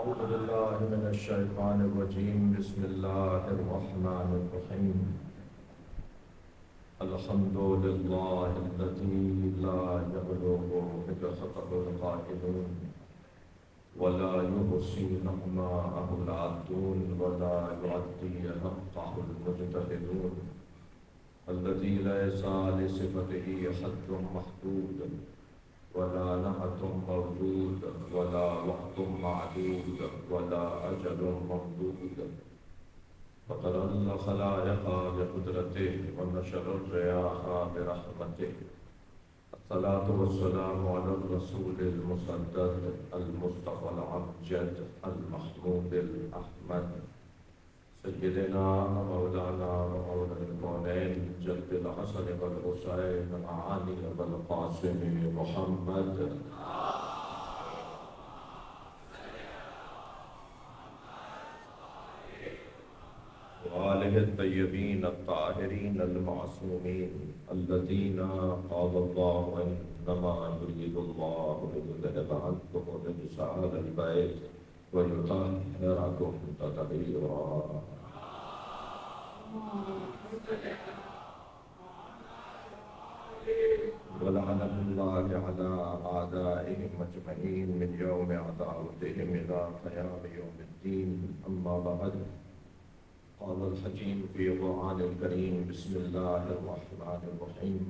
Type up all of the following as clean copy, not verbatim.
أعوذ بالله من الشيطان الرجيم بسم الله الرحمن الرحيم الحمد لله الذي لا يبلغ مدحته القائلون ولا يحصي نعماءه العادون ولا يعدي حقه المجتهدون الذي ليس لصفته حد محدود ولا نعت موجود ولا وقت معدود ولا أجل ممدود فقد الخلائق بقدرته ونشر الرياح برحمته الصلاة والسلام على الرسول المسدد المصطفى الأمجد المحمود الأحمد سيدنا مولانا ومولى الكونين جد الحسن والحسين علي والقاسم محمد وآله الطيبين الطاهرين المعصومين الذين قال الله إنما يريد الله ليذهب عنكم الرجس أهل البيت ويطهركم تطهيرا ولعنة الله على أعدائهم أجمعين من يوم عداوتهم إلى قيام يوم الدين أما بعد قال الحكيم في القرآن الكريم بسم الله الرحمن الرحيم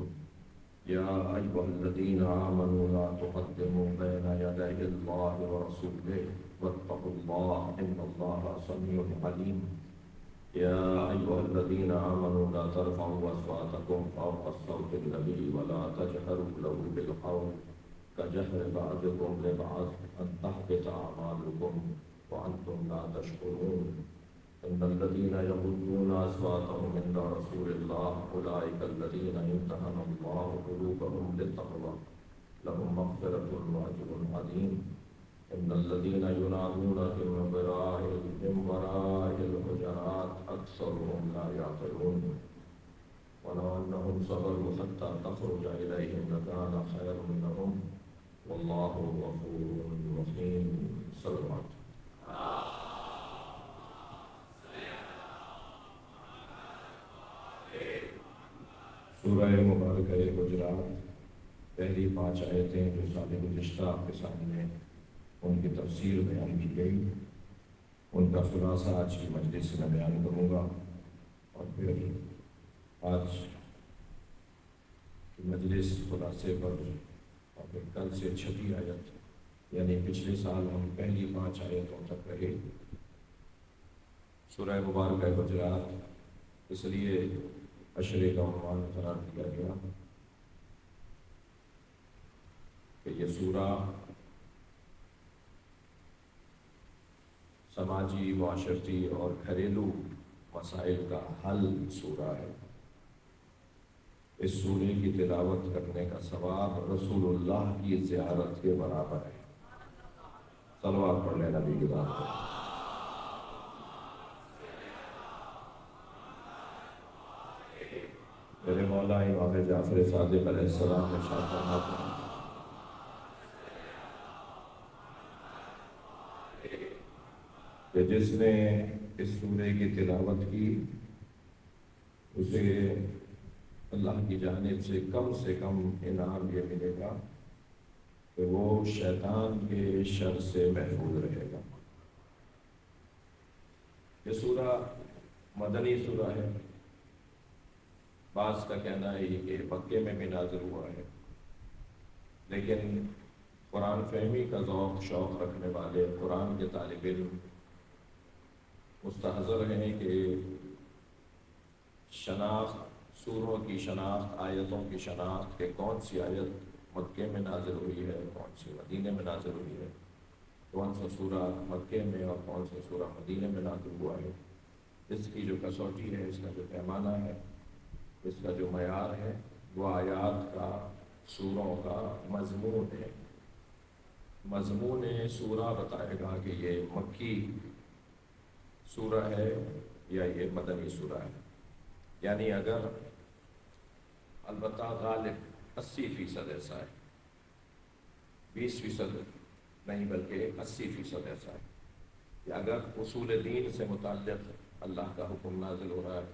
يا أيها الذين آمنوا لا تقدموا بين يدي الله ورسوله واتقوا الله إن الله سميع عليم يا أيها الذين آمنوا لا ترفعوا أصواتكم فوق صوت النبي ولا تجهروا له بالقول كجهر بعضكم لبعض أن تحبط أعمالكم وأنتم لا تشكرون إن الذين يغضون أصواتهم عند رسول الله أولئك الذين امتحن الله قلوبهم للتقوى لهم مغفرة وأجر عظيم إن الذين ينادونك من وراء الحجرات أكثرهم لا يعقلون ولو أنهم صبروا حتى تخرج إليهم لكان خيرا لهم والله غفور رحيم صلوات سورہ مبارکہ حجرات پہلی 5 آیتیں جو سال گزشتہ آپ کے سامنے ان کی تفسیر بیان کی گئی ان کا خلاصہ آج کی مجلس میں بیان کروں گا اور پھر آج کی مجلس خلاصے پر اور پھر کل سے 6 آیت یعنی پچھلے سال ہم پہلی 5 آیتوں تک رہے سورہ مبارکہ حجرات اس لیے عشرے کا عنوان قرار دیا گیا کہ یہ سورہ سماجی معاشرتی اور گھریلو مسائل کا حل سورہ ہے اس سورے کی تلاوت کرنے کا ثواب رسول اللہ کی زیارت کے برابر ہے صلوات پڑھ لیں نبی کی بات پر میرے مولا امام جعفر صادق علیہ السلام نے ارشاد فرمایا کہ جس نے اس سورے کی تلاوت کی اسے اللہ کی جانب سے کم انعام یہ ملے گا کہ وہ شیطان کے شر سے محفوظ رہے گا۔ یہ سورہ مدنی سورہ ہے، بعض کا کہنا ہے کہ مکے میں بھی نازل ہوا ہے، لیکن قرآن فہمی کا ذوق شوق رکھنے والے قرآن کے طالب علم مستحضر ہیں کہ شناخت سوروں کی شناخت آیتوں کی شناخت کہ کون سی آیت مکے میں نازل ہوئی ہے، کون سی مدینے میں نازل ہوئی ہے، کون سا سورہ مکے میں اور کون سا سورہ مدینے میں نازل ہوا ہے، اس کی جو کسوٹی ہے، اس کا جو پیمانہ ہے، اس کا جو معیار ہے وہ آیات کا سوروں کا مضمون ہے۔ مضمون سورہ بتائے گا کہ یہ مکی سورہ ہے یا یہ مدنی سورہ ہے، یعنی اگر البتہ غالب 80% ایسا ہے، 20% نہیں بلکہ 80% ایسا ہے کہ اگر اصول دین سے متعلق اللہ کا حکم نازل ہو رہا ہے،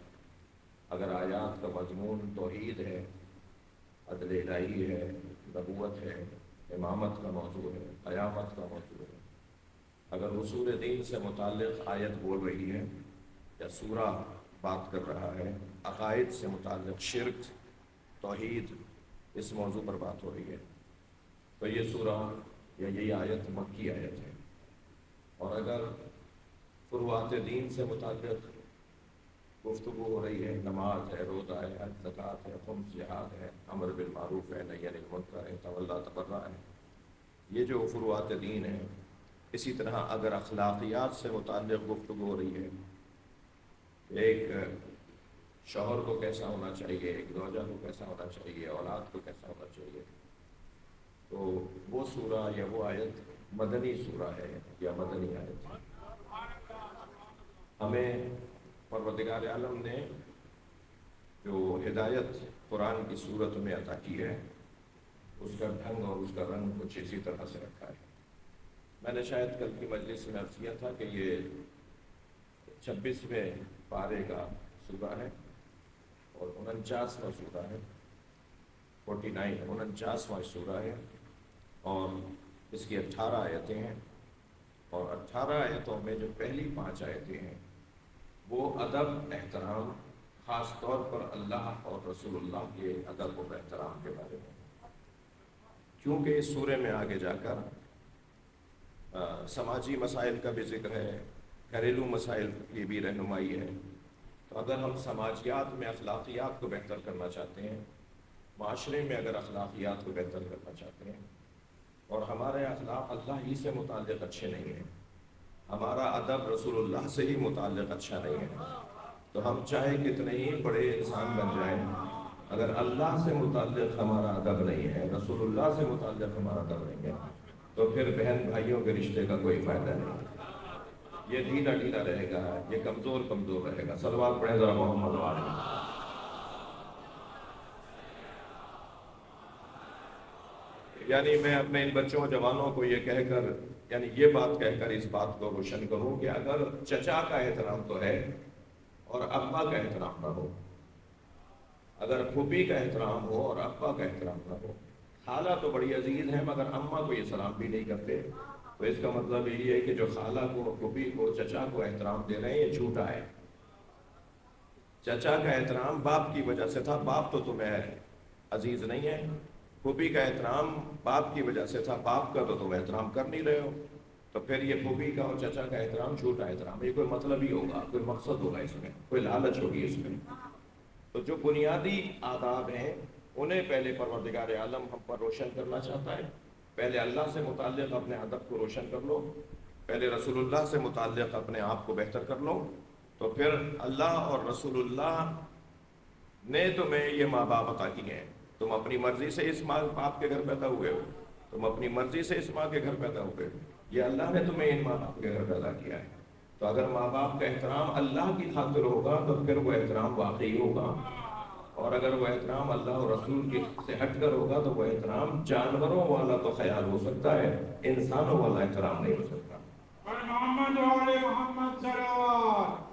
اگر آیات کا مضمون توحید ہے، عدل الہی ہے، نبوت ہے، امامت کا موضوع ہے، قیامت کا موضوع ہے، اگر اصول دین سے متعلق آیت بول رہی ہے یا سورہ بات کر رہا ہے، عقائد سے متعلق شرک، توحید، اس موضوع پر بات ہو رہی ہے، تو یہ سورہ یا یہی آیت مکی آیت ہے۔ اور اگر فروعات دین سے متعلق گفتگو ہو رہی ہے، نماز ہے، روزہ ہے، حج، زکوٰۃ ہے، خمس، جہاد ہے، امر بالمعروف ہے، نہی عن المنکر ہے، تولی تبرع ہے، یہ جو فروعات دین ہے۔ اسی طرح اگر اخلاقیات سے متعلق گفتگو ہو رہی ہے، ایک شوہر کو کیسا ہونا چاہیے، ایک زوجہ کو کیسا ہونا چاہیے، اولاد کو کیسا ہونا چاہیے، تو وہ سورہ یا وہ آیت مدنی سورہ ہے یا مدنی آیت ہے۔ ہمیں پروردگار عالم نے جو ہدایت قرآن کی صورت میں عطا کی ہے، اس کا ڈھنگ اور اس کا رنگ کچھ اسی طرح سے رکھا ہے۔ میں نے شاید کل کی مجلس میں عرض کیا تھا کہ یہ 26ویں پارے کا سورہ ہے اور 49واں سورہ ہے، 49واں سورہ ہے، اور اس کی 18 آیتیں ہیں، اور 18 آیتوں میں جو پہلی 5 آیتیں ہیں وہ ادب، احترام، خاص طور پر اللہ اور رسول اللہ کے ادب و احترام کے بارے میں، کیونکہ اس سورے میں آگے جا کر سماجی مسائل کا بھی ذکر ہے، گھریلو مسائل کی بھی رہنمائی ہے۔ تو اگر ہم سماجیات میں اخلاقیات کو بہتر کرنا چاہتے ہیں، معاشرے میں اگر اخلاقیات کو بہتر کرنا چاہتے ہیں، اور ہمارے اخلاق اللہ ہی سے متعلق اچھے نہیں ہیں، ہمارا ادب رسول اللہ سے ہی متعلق اچھا نہیں ہے، تو ہم چاہے کتنے ہی بڑے انسان بن جائیں، اگر اللہ سے متعلق ہمارا ادب نہیں ہے، رسول اللہ سے متعلق ہمارا ادب نہیں ہے، تو پھر بہن بھائیوں کے رشتے کا کوئی فائدہ نہیں، یہ ڈھیلا ڈھیلا رہے گا، یہ کمزور کمزور رہے گا۔ صلوات پڑھیں ذرا محمد وعلیہ۔ یعنی میں اپنے ان بچوں جوانوں کو یہ کہہ کر، یعنی یہ بات کہہ کر اس بات کو روشن کروں کہ اگر چچا کا احترام تو ہے اور ابا کا احترام نہ ہو، اگر پھوپھی کا احترام ہو اور ابا کا احترام نہ ہو، خالہ تو بڑی عزیز ہے مگر اماں کو یہ سلام بھی نہیں کرتے، تو اس کا مطلب یہ ہے کہ جو خالہ کو، پھوپھی کو، چچا کو احترام دے رہے ہیں یہ جھوٹا ہے۔ چچا کا احترام باپ کی وجہ سے تھا، باپ تو تمہیں عزیز نہیں ہے، پھوپھی کا احترام باپ کی وجہ سے تھا، باپ کا تو تم احترام کر نہیں رہے ہو، تو پھر یہ پھوپھی کا اور چچا کا احترام جھوٹا احترام ہے، یہ کوئی مطلب ہی ہوگا، کوئی مقصد ہوگا اس میں، کوئی لالچ ہوگی اس میں۔ تو جو بنیادی آداب ہیں انہیں پہلے پروردگار عالم ہم پر روشن کرنا چاہتا ہے۔ پہلے اللہ سے متعلق اپنے ادب کو روشن کر لو، پہلے رسول اللہ سے متعلق اپنے آپ کو بہتر کر لو، تو پھر اللہ اور رسول اللہ نے تمہیں یہ ماں باپ عطا کیے ہیں، تم اپنی مرضی سے اس ماں باپ کے گھر پیدا ہوئے ہو، تم اپنی مرضی سے اس ماں کے گھر پیدا ہوئے ہو، یہ اللہ نے تمہیں ان ماں باپ کے گھر پیدا کیا ہے، تو اگر ماں باپ کا احترام اللہ کی خاطر ہوگا تو پھر وہ احترام واقعی ہوگا، اور اگر وہ احترام اللہ اور رسول کی سے ہٹ کر ہوگا تو وہ احترام جانوروں والا تو خیال ہو سکتا ہے، انسانوں والا احترام نہیں ہو سکتا۔ محمد وعلى محمد صلوات۔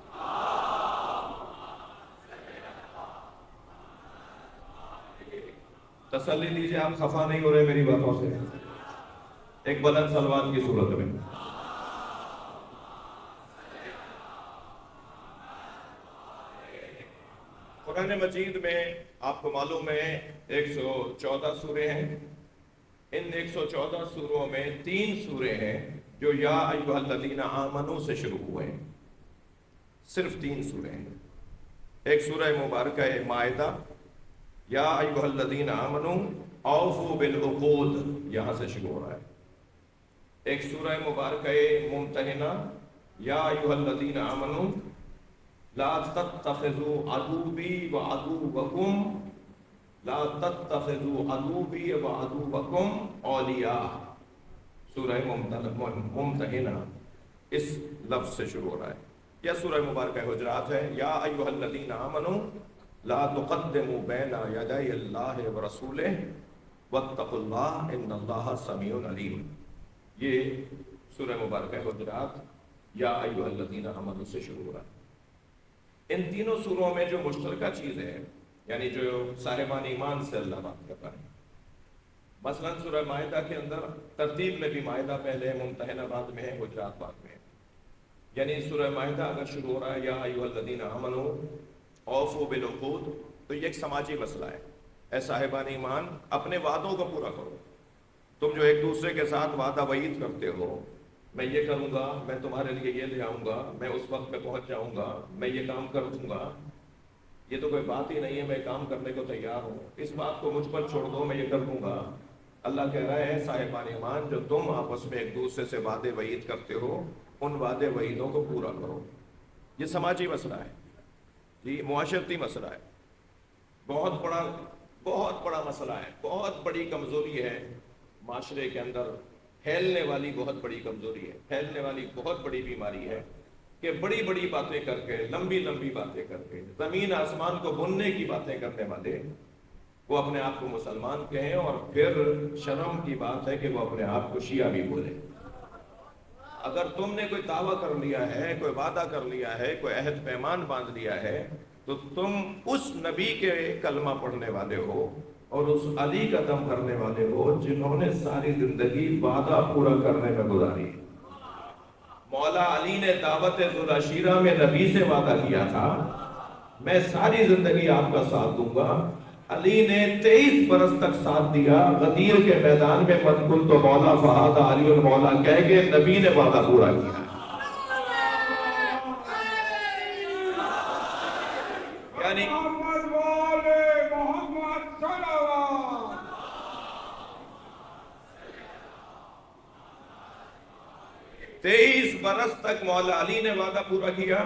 تسلی لیجیے، آپ خفا نہیں ہو رہے میری باتوں سے، ایک بلند صلوات کی صورت میں۔ قرآن مجید میں آپ کو معلوم ہے 114 سورے ہیں، ان 114 سوروں میں 3 سورے ہیں جو یا ایھا الذین آمنوا سے شروع ہوئے ہیں، صرف 3 سورے ہیں۔ ایک سورہ مبارکہ مائدہ، یا ایھا الذین آمنوا اوفوا بالعقود، یہاں سے شروع ہو رہا ہے۔ ایک سورہ مبارکہ ممتحنہ، یا ایھا الذین آمنوا لا تتخذوا عدوی وعدوکم، لا تتخذوا عدوی وعدوکم اولیاء، سورہ ممتحنہ اس لفظ سے شروع ہو رہا ہے۔ یا سورہ مبارکہ حجرات ہے، یا ایھا الذین آمنوا لا تقدموا بین یدی اللہ ورسولہ واتقوا اللہ ان اللہ سمیع علیم، یہ سورہ مبارکہ حجرات یا ایھا الذین آمنوا سے شروع ہو رہا ہے۔ ان تینوں سوروں میں جو مشترکہ چیز ہے، یعنی جو صاحبان ایمان سے اللہ بات کر رہا ہے، مثلا سورہ مائدہ کے اندر ترتیب میں بھی مائدہ پہلے ہے، ممتحنہ بعد میں ہے، حجرات بعد میں ہے۔ یعنی سورہ مائدہ اگر شروع ہو رہا ہے یا ایھا الذین آمنوا اوفوا بالعقود، تو یہ ایک سماجی مسئلہ ہے۔ اے صاحبان ایمان، اپنے وعدوں کو پورا کرو۔ تم جو ایک دوسرے کے ساتھ وعدہ وعید کرتے ہو، میں یہ کروں گا، میں تمہارے لیے یہ لے آؤں گا، میں اس وقت پہ پہنچ جاؤں گا، میں یہ کام کر دوں گا، یہ تو کوئی بات ہی نہیں ہے، میں کام کرنے کو تیار ہوں، اس بات کو مجھ پر چھوڑ دو، میں یہ کر دوں گا۔ اللہ کہہ رہا ہے صاحبان ایمان، جو تم آپس میں ایک دوسرے سے وعدے وعید کرتے ہو، ان وعدے وعیدوں کو پورا کرو۔ یہ سماجی مسئلہ ہے، یہ معاشرتی مسئلہ ہے، بہت بڑا مسئلہ ہے، بہت بڑی کمزوری ہے معاشرے کے اندر، پھیلنے والی بہت بڑی کمزوری ہے، پھیلنے والی بہت بڑی بیماری ہے کہ بڑی بڑی باتیں کر کے، لمبی لمبی باتیں کر کے، زمین آسمان کو بننے کی باتیں کرنے والے وہ اپنے آپ کو مسلمان کہیں، اور پھر شرم کی بات ہے کہ وہ اپنے آپ کو شیعہ بھی بولے۔ اگر تم نے کوئی دعویٰ کر لیا ہے، کوئی وعدہ کر لیا ہے، کوئی عہد پیمان باندھ لیا ہے، تو تم اس نبی کے کلمہ پڑھنے والے ہو اور اس علی کا دم کرنے والے ہو جنہوں نے ساری زندگی وعدہ پورا کرنے میں گزاری۔ مولا علی نے دعوت ذوالعشیرہ میں نبی سے وعدہ کیا تھا، میں ساری زندگی آپ کا ساتھ دوں گا۔ علی نے 23 برس تک ساتھ دیا، غدیر کے میدان میں من کنت مولا فہذا علی المولا کہہ کے نبی نے وعدہ پورا کیا۔ یعنی محمد والے محمد صلوات۔ 23 برس تک مولا علی نے وعدہ پورا کیا،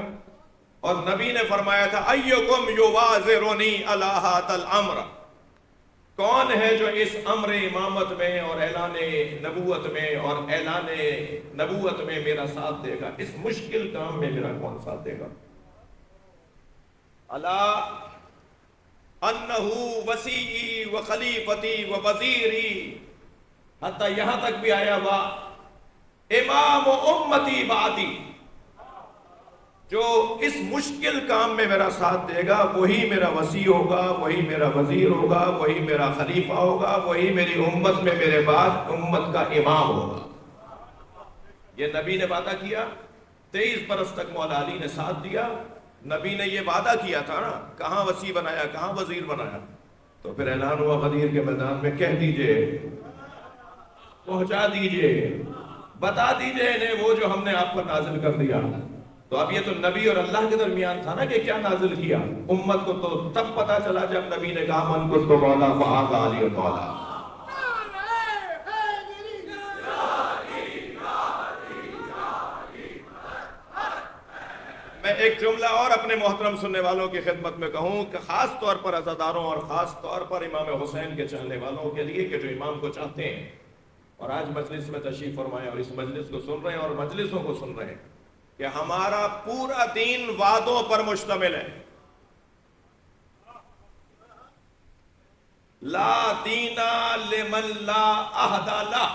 اور نبی نے فرمایا تھا ایکم یواذرنی علی ھذا الامر، کون ہے جو اس امر امامت میں اور اعلان نبوت میں اور اعلان نبوت میں میرا ساتھ دے گا، اس مشکل کام میں میرا کون ساتھ دے گا؟ الا انہ وسیعی و خلیفتی و وزیری، حتیٰ یہاں تک بھی آیا ہوا امام امتی بعدی، جو اس مشکل کام میں میرا ساتھ دے گا وہی میرا وسیع ہوگا، وہی میرا وزیر ہوگا، وہی میرا خلیفہ ہوگا، وہی میری امت میں میرے بعد امت کا امام ہوگا۔ یہ نبی نے وعدہ کیا، 23 برس تک مولا علی نے ساتھ دیا۔ نبی نے یہ وعدہ کیا تھا نا، کہاں وسیع بنایا، کہاں وزیر بنایا؟ تو پھر اعلان ہوا غدیر کے میدان میں، کہہ دیجئے، پہنچا دیجئے، بتا دیجئے انہیں وہ جو ہم نے آپ پر نازل کر دیا۔ تو اب یہ تو نبی اور اللہ کے درمیان تھا نا کہ کیا نازل کیا، امت کو تو تب پتا چلا جب نبی نے کہا من کنت مولا فہذا علی المولا۔ میں ایک جملہ اور اپنے محترم سننے والوں کی خدمت میں کہوں کہ خاص طور پر عزاداروں اور خاص طور پر امام حسین کے چاہنے والوں کے لیے کہ جو امام کو چاہتے ہیں اور آج مجلس میں تشریف فرمائے اور اس مجلس کو سن رہے ہیں اور مجلسوں کو سن رہے ہیں، کہ ہمارا پورا دین وعدوں پر مشتمل ہے۔ لا دینا لمن لا عہد لہ،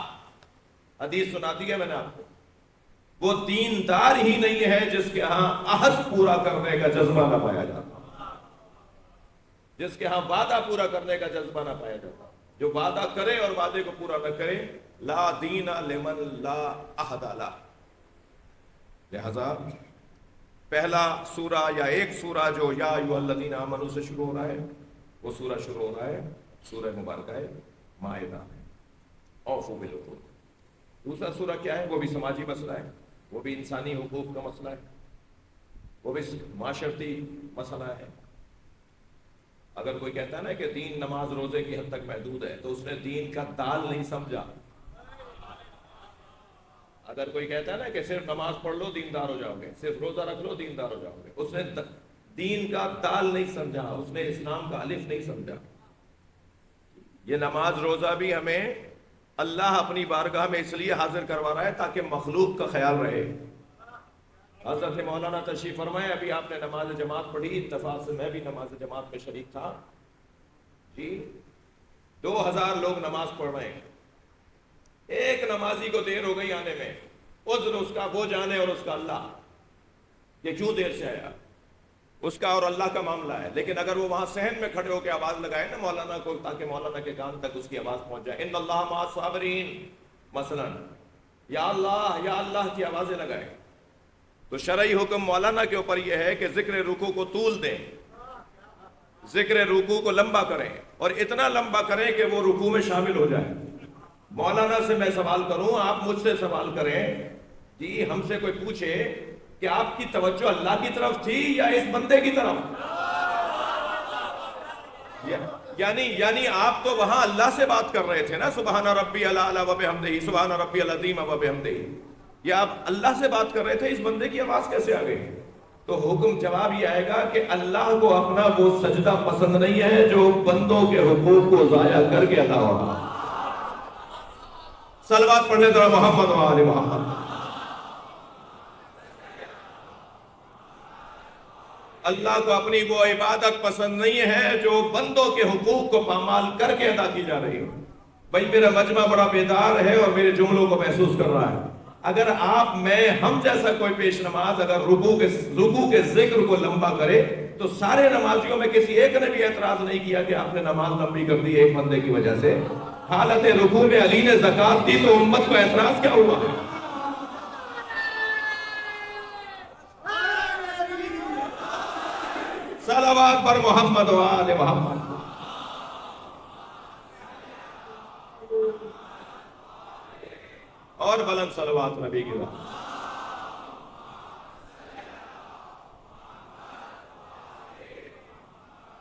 حدیث سنا دی ہے میں نے آپ کو، وہ دیندار ہی نہیں ہے جس کے ہاں عہد پورا کرنے کا جذبہ نہ پایا جاتا، جس کے ہاں وعدہ پورا کرنے کا جذبہ نہ پایا جاتا۔ جو وعدہ کرے اور وعدے کو پورا نہ کرے، لا دین لمن لا عہد لہ۔ لہذا پہلا سورہ یا ایک سورہ جو یا ایھا الذین آمنوا سے شروع ہو رہا ہے، وہ سورہ شروع ہو رہا ہے سورہ مبارکہ مائدہ میں، اوفوا بالعقود۔ دوسرا سورہ کیا ہے؟ وہ بھی سماجی مسئلہ ہے، وہ بھی انسانی حقوق کا مسئلہ ہے، وہ بھی معاشرتی مسئلہ ہے۔ اگر کوئی کہتا ہے نا کہ دین نماز روزے کی حد تک محدود ہے، تو اس نے دین کا دال نہیں سمجھا۔ اگر کوئی کہتا ہے نا کہ صرف نماز پڑھ لو دیندار ہو جاؤ گے، صرف روزہ رکھ لو دیندار ہو جاؤ گے، اس نے دین کا دال نہیں سمجھا، اس نے اسلام کا الف نہیں سمجھا۔ یہ نماز روزہ بھی ہمیں اللہ اپنی بارگاہ میں اس لیے حاضر کروا رہا ہے تاکہ مخلوق کا خیال رہے۔ حضرت مولانا تشریف فرمائے، ابھی آپ نے نماز جماعت پڑھی، اتفاق سے میں بھی نماز جماعت میں شریک تھا جی، 2000 لوگ نماز پڑھ رہے ہیں، ایک نمازی کو دیر ہو گئی آنے میں، عذر اس کا وہ جانے اور اس کا اللہ کہ کیوں دیر سے آیا، اس کا اور اللہ کا معاملہ ہے. لیکن اگر وہ وہاں صحن میں کھڑے ہو کے آواز لگائے نا مولانا کو، تاکہ مولانا کے کان تک اس کی آواز پہنچ جائے، ان اللہ مع الصابرین مثلا، یا اللہ کی آوازیں لگائے، تو شرعی حکم مولانا کے اوپر یہ ہے کہ ذکر رکوع کو طول دیں، ذکر رکوع کو لمبا کریں، اور اتنا لمبا کریں کہ وہ رکوع میں شامل ہو جائے. مولانا سے میں سوال کروں، آپ مجھ سے سوال کریں، جی ہم سے کوئی پوچھے کہ آپ کی توجہ اللہ کی طرف تھی یا اس بندے کی طرف؟ یعنی آپ تو وہاں اللہ سے بات کر رہے تھے نا، سبحان ربی الاعلی و بحمدہ، سبحان ربی العظیم و بحمدہ، یہ آپ اللہ سے بات کر رہے تھے، اس بندے کی آواز کیسے آ گئی؟ تو حکم جواب یہ آئے گا کہ اللہ کو اپنا وہ سجدہ پسند نہیں ہے جو بندوں کے حقوق کو ضائع کر کے ادا ہو رہا. صلوات پڑھنے ذرا محمد و آل محمد. اللہ کو اپنی وہ عبادت پسند نہیں ہے جو بندوں کے حقوق کو پامال کر کے ادا کی جا رہی ہو. بھائی میرا مجمع بڑا بیدار ہے اور میرے جملوں کو محسوس کر رہا ہے. اگر آپ میں ہم جیسا کوئی پیش نماز اگر رکوع کے ذکر کو لمبا کرے تو سارے نمازیوں میں کسی ایک نے بھی اعتراض نہیں کیا کہ آپ نے نماز لمبی کر دی ایک بندے کی وجہ سے. حالت رکوع میں علی نے زکوٰۃ دی تو امت کو اعتراض کیا ہوا؟ صلوات پر محمد و آل محمد. اور بلند صلوات نبی کی رحمت.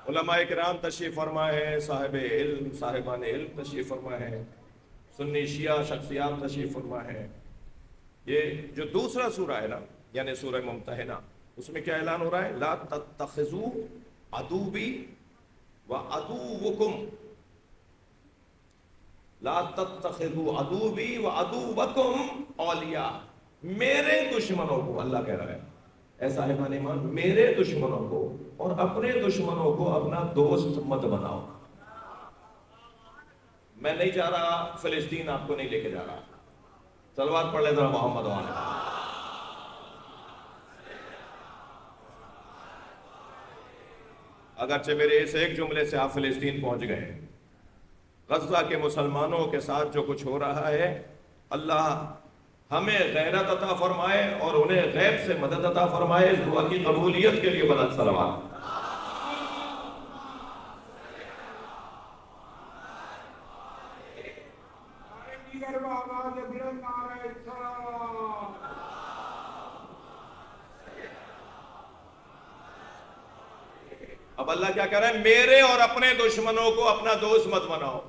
علماء کرام تشریف فرمائے ہیں، صاحب علم صاحبان علم تشریف فرمائے ہیں، سنی شیعہ شخصیات تشریف فرمائے ہیں. یہ جو دوسرا سورہ ہے نا، یعنی سورہ ممتحنہ، اس میں کیا اعلان ہو رہا ہے؟ لا تتخذوا عدوی وعدوکم، لا تتخذوا عدوی وعدوکم اولیاء، میرے دشمنوں کو، اللہ کہہ رہا ہے اے صاحبان ایمان، میرے دشمنوں کو اور اپنے دشمنوں کو اپنا دوست مت بناؤ. میں نہیں جا رہا فلسطین، آپ کو نہیں لے کے جا رہا. صلوات پڑھ لے ذرا محمد وآلہ. اگرچہ میرے اس ایک جملے سے آپ فلسطین پہنچ گئے. غزہ کے مسلمانوں کے ساتھ جو کچھ ہو رہا ہے، اللہ ہمیں غیرت عطا فرمائے اور انہیں غیب سے مدد عطا فرمائے. اس دعا کی قبولیت کے لیے بلند صلوات. اب اللہ کیا کہہ رہا ہے؟ میرے اور اپنے دشمنوں کو اپنا دوست مت بناؤ.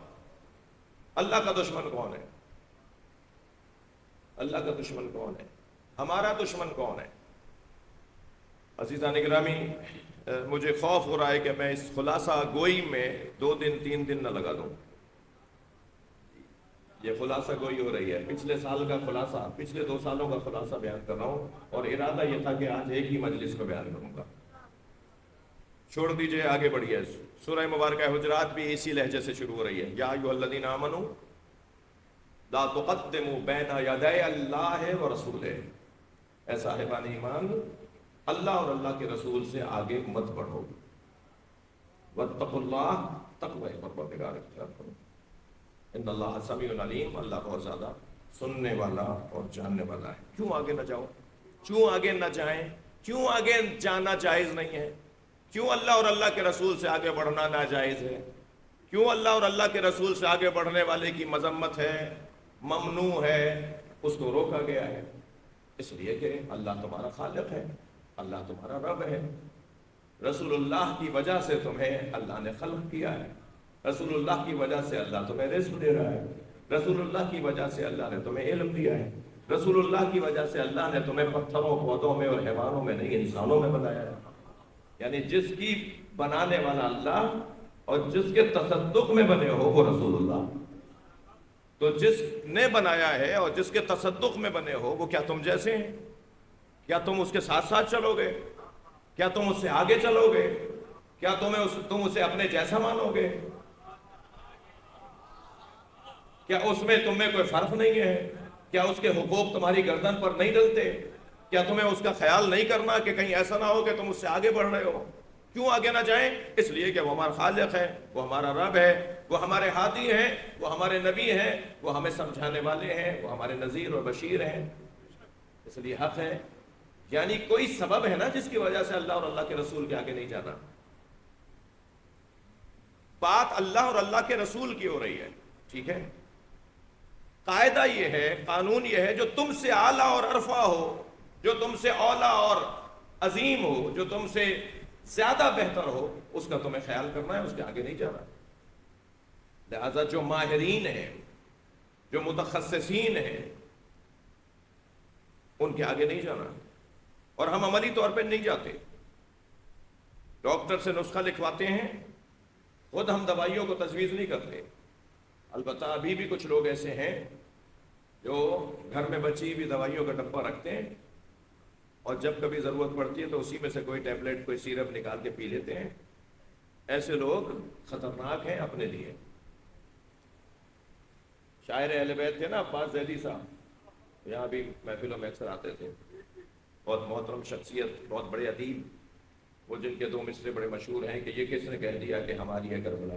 اللہ کا دشمن کون ہے؟ اللہ کا دشمن کون ہے؟ ہمارا دشمن کون ہے؟ عزیزان گرامی، مجھے خوف ہو رہا ہے کہ میں اس خلاصہ گوئی میں 2 دن 3 دن نہ لگا دوں. یہ خلاصہ گوئی ہو رہی ہے، پچھلے سال کا خلاصہ، پچھلے 2 سالوں کا خلاصہ بیان کر رہا ہوں، اور ارادہ یہ تھا کہ آج ایک ہی مجلس کو بیان کروں گا. چھوڑ دیجئے، آگے بڑھیے. سورہ مبارکہ حجرات بھی اسی لہجے سے شروع ہو رہی ہے. یا ایھا الذین آمنوا لا تقدموا بین یدی اللہ ورسولہ، اے صاحبان ایمان، اللہ اور اللہ کے رسول سے آگے مت بڑھو. واتقوا اللہ، تقوی پروردگار اختیار کرو. ان اللہ سمیع علیم، اللہ بہت زیادہ سننے والا اور جاننے والا ہے. کیوں آگے نہ جاؤ؟ کیوں آگے نہ جائیں؟ کیوں آگے جانا جائز نہیں ہے؟ کیوں اللہ اور اللہ کے رسول سے آگے بڑھنا ناجائز ہے؟ کیوں اللہ اور اللہ کے رسول سے آگے بڑھنے والے کی مذمت ہے، ممنوع ہے، اس کو روکا گیا ہے؟ اس لیے کہ اللہ تمہارا خالق ہے، اللہ تمہارا رب ہے. رسول اللہ کی وجہ سے تمہیں اللہ نے خلق کیا ہے. رسول اللہ کی وجہ سے اللہ تمہیں رزق دے رہا ہے. رسول اللہ کی وجہ سے اللہ نے تمہیں علم دیا ہے. رسول اللہ کی وجہ سے اللہ نے تمہیں پتھروں، پودوں میں اور حیوانوں میں نہیں، انسانوں میں بنایا ہے. یعنی جس کی بنانے والا اللہ اور جس کے تصدق میں بنے ہو وہ رسول اللہ. تو جس نے بنایا ہے اور جس کے تصدق میں بنے ہو وہ کیا تم جیسے ہیں؟ کیا تم اس کے ساتھ ساتھ چلو گے؟ کیا تم اس سے آگے چلو گے؟ کیا تم اسے اپنے جیسا مانو گے؟ کیا اس میں تم میں کوئی فرق نہیں ہے؟ کیا اس کے حقوق تمہاری گردن پر نہیں ڈلتے؟ کیا تمہیں اس کا خیال نہیں کرنا کہ کہیں ایسا نہ ہو کہ تم اس سے آگے بڑھ رہے ہو؟ کیوں آگے نہ جائیں؟ اس لیے کہ وہ ہمارا خالق ہے، وہ ہمارا رب ہے، وہ ہمارے ہادی ہیں، وہ ہمارے نبی ہیں، وہ ہمیں سمجھانے والے ہیں، وہ ہمارے نذیر اور بشیر ہیں۔ اس لیے حق ہے، یعنی کوئی سبب ہے نا جس کی وجہ سے اللہ اور اللہ کے رسول کے آگے نہیں جانا۔ بات اللہ اور اللہ کے رسول کی ہو رہی ہے، ٹھیک ہے؟ قاعدہ یہ ہے، قانون یہ ہے، جو تم سے اعلیٰ اور ارفع ہو، جو تم سے اولیٰ اور عظیم ہو، جو تم سے زیادہ بہتر ہو، اس کا تمہیں خیال کرنا ہے، اس کے آگے نہیں جانا۔ لہذا جو ماہرین ہیں، جو متخصصین ہیں، ان کے آگے نہیں جانا، اور ہم عملی طور پہ نہیں جاتے۔ ڈاکٹر سے نسخہ لکھواتے ہیں، خود ہم دوائیوں کو تجویز نہیں کرتے۔ البتہ ابھی بھی کچھ لوگ ایسے ہیں جو گھر میں بچی ہوئی دوائیوں کا ڈبہ رکھتے ہیں، اور جب کبھی ضرورت پڑتی ہے تو اسی میں سے کوئی ٹیبلٹ، کوئی سیرپ نکال کے پی لیتے ہیں۔ ایسے لوگ خطرناک ہیں اپنے لیے۔ شاعر اہل بیت تھے نا عباس ذیلی صاحب، یہاں بھی محفلوں میں اکثر آتے تھے، بہت محترم شخصیت، بہت بڑے ادیب، وہ جن کے دو مصرے بڑے مشہور ہیں کہ یہ کس نے کہہ دیا کہ ہماری ہے کربلا،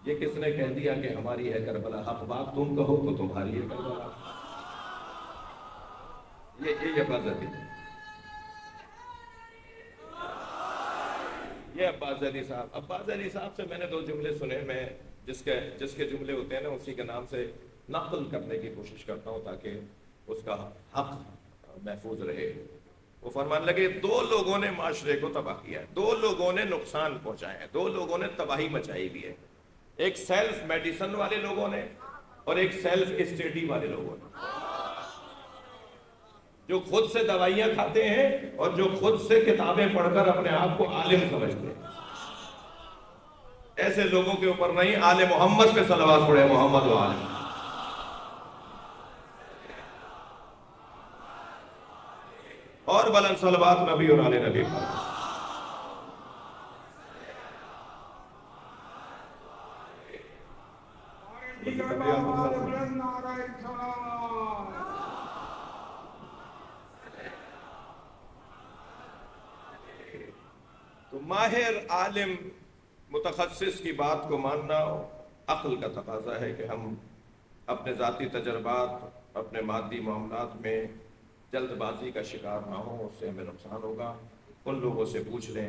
یہ کس نے کہہ دیا کہ ہماری ہے کربلا، حق بات تم کہو تو تمہاری ہے کربلا۔ یہ عباس ذیلی، یہ عباس ذیلی صاحب۔ عباس ذیلی صاحب سے میں نے دو جملے سنے، میں جس کے جملے ہوتے ہیں نا اسی کے نام سے نقل کرنے کی کوشش کرتا ہوں تاکہ اس کا حق محفوظ رہے۔ وہ فرمانے لگے، دو لوگوں نے معاشرے کو تباہ کیا ہے، دو لوگوں نے نقصان پہنچایا ہے، دو لوگوں نے تباہی مچائی بھی ہے، ایک سیلف میڈیسن والے لوگوں نے اور ایک سیلف اسٹڈی والے لوگوں نے، جو خود سے دوائیاں کھاتے ہیں اور جو خود سے کتابیں پڑھ کر اپنے آپ کو عالم سمجھتے ہیں۔ ایسے لوگوں کے اوپر نہیں، آل محمد پہ صلوات پڑھے، محمد و آل۔ اور بلند صلوات نبی اور آل نبی پر۔ تو ماہر، عالم، متخصص کی بات کو ماننا عقل کا تقاضا ہے کہ ہم اپنے ذاتی تجربات، اپنے مادی معاملات میں جلد بازی کا شکار نہ ہوں، اس سے ہمیں نقصان ہوگا۔ ان لوگوں سے پوچھ لیں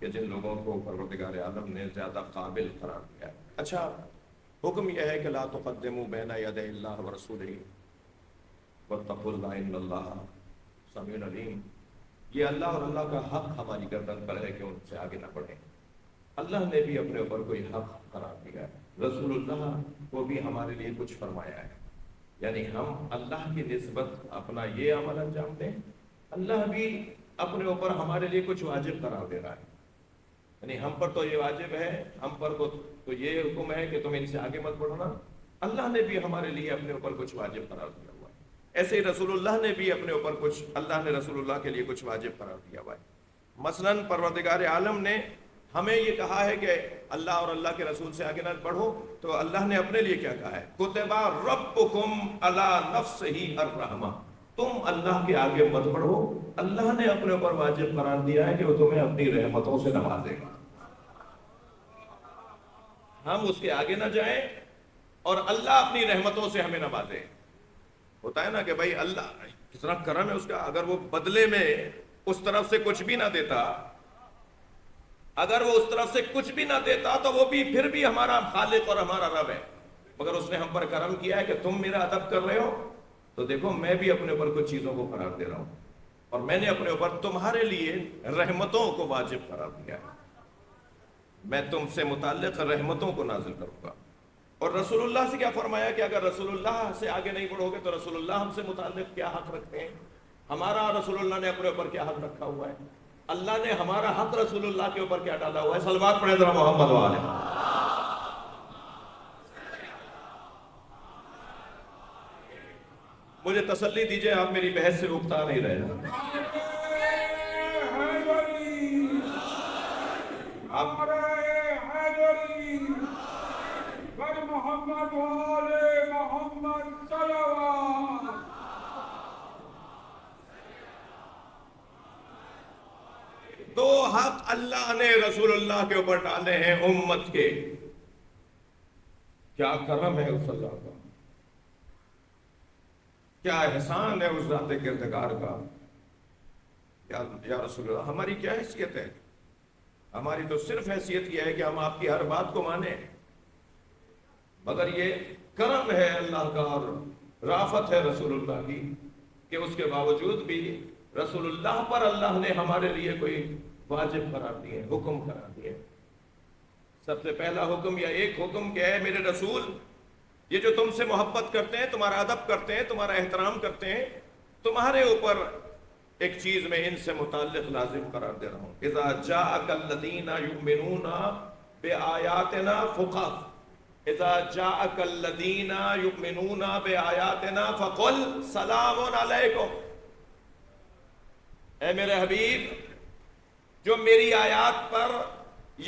کہ جن لوگوں کو پروردگار عالم نے زیادہ قابل قرار دیا۔ اچھا، حکم یہ ہے کہ لا تقدموا بین یدی اللہ ورسولہ واتقوا اللہ ان اللہ سمیع علیم۔ یہ اللہ اور اللہ کا حق ہماری گردن پر ہے کہ ان سے آگے نہ بڑھیں۔ اللہ نے بھی اپنے اوپر کوئی حق قرار دیا ہے، رسول اللہ کو بھی ہمارے لیے کچھ فرمایا ہے، یعنی ہم اللہ کی نسبت اپنا یہ عمل انجام دیں، اللہ بھی اپنے اوپر ہمارے لیے کچھ واجب قرار دے رہا ہے۔ یعنی ہم پر تو یہ واجب ہے، ہم پر تو یہ حکم ہے کہ تم ان سے آگے مت بڑھنا، اللہ نے بھی ہمارے لیے اپنے اوپر کچھ واجب قرار دیا ہوا ہے۔ ایسے ہی رسول اللہ نے بھی اپنے اوپر کچھ، اللہ نے رسول اللہ کے لیے کچھ واجب قرار دیا ہوا ہے۔ مثلاً پروردگار عالم نے ہمیں یہ کہا ہے کہ اللہ اور اللہ کے رسول سے آگے نہ بڑھو، تو اللہ نے اپنے لیے کیا کہا ہے؟ کتب ربکم علی نفسہ الرحمہ، تم اللہ کے آگے مت بڑھو، اللہ نے اپنے اوپر واجب قرار دیا ہے کہ وہ تمہیں اپنی رحمتوں سے نوازے گا۔ ہم اس کے آگے نہ جائیں اور اللہ اپنی رحمتوں سے ہمیں نوازے۔ ہوتا ہے نا کہ بھائی اللہ کتنا کرم ہے اس کا، اگر وہ بدلے میں اس طرف سے کچھ بھی نہ دیتا، اگر وہ اس طرف سے کچھ بھی نہ دیتا تو وہ بھی پھر بھی ہمارا خالق اور ہمارا رب ہے، مگر اس نے ہم پر کرم کیا ہے کہ تم میرا ادب کر رہے ہو، تو دیکھو میں بھی اپنے اوپر کچھ چیزوں کو قرار دے رہا ہوں، اور میں نے اپنے اوپر تمہارے لیے رحمتوں کو واجب قرار دیا ہے، میں تم سے متعلق رحمتوں کو نازل کروں گا۔ اور رسول اللہ سے کیا فرمایا کہ اگر رسول اللہ سے آگے نہیں بڑھو گے تو رسول اللہ ہم سے متعلق کیا حق رکھتے ہیں، ہمارا رسول اللہ نے اپنے اوپر کیا حق رکھا ہوا ہے، اللہ نے ہمارا حق رسول اللہ کے اوپر کیا ڈالا ہوا ہے۔ صلوات پڑھیں ذرا محمد و آلہ۔ مجھے تسلی دیجئے، آپ میری بحث سے اکتا نہیں رہے۔ آپ محمد وآل محمد صلوات. دو حق اللہ نے رسول اللہ کے اوپر ڈالے ہیں امت کے. کیا کرم ہے اس اللہ کا، کیا احسان ہے اس ذات کردگار کا. یا رسول اللہ، ہماری کیا حیثیت ہے؟ ہماری تو صرف حیثیت یہ ہے کہ ہم آپ کی ہر بات کو مانیں، مگر یہ کرم ہے اللہ کا اور رافت ہے رسول اللہ کی کہ اس کے باوجود بھی رسول اللہ پر اللہ نے ہمارے لیے کوئی واجب قرار دیے، حکم قرار دیے. سب سے پہلا حکم یا ایک حکم کیا ہے؟ میرے رسول، یہ جو تم سے محبت کرتے ہیں، تمہارا ادب کرتے ہیں، تمہارا احترام کرتے ہیں، تمہارے اوپر ایک چیز میں ان سے متعلق لازم قرار دے رہا ہوں. اذا جاءک الذین یؤمنون بآیاتنا اذا جاءک الذین یؤمنون بآیاتنا فقل سلام علیکم. اے میرے حبیب، جو میری آیات پر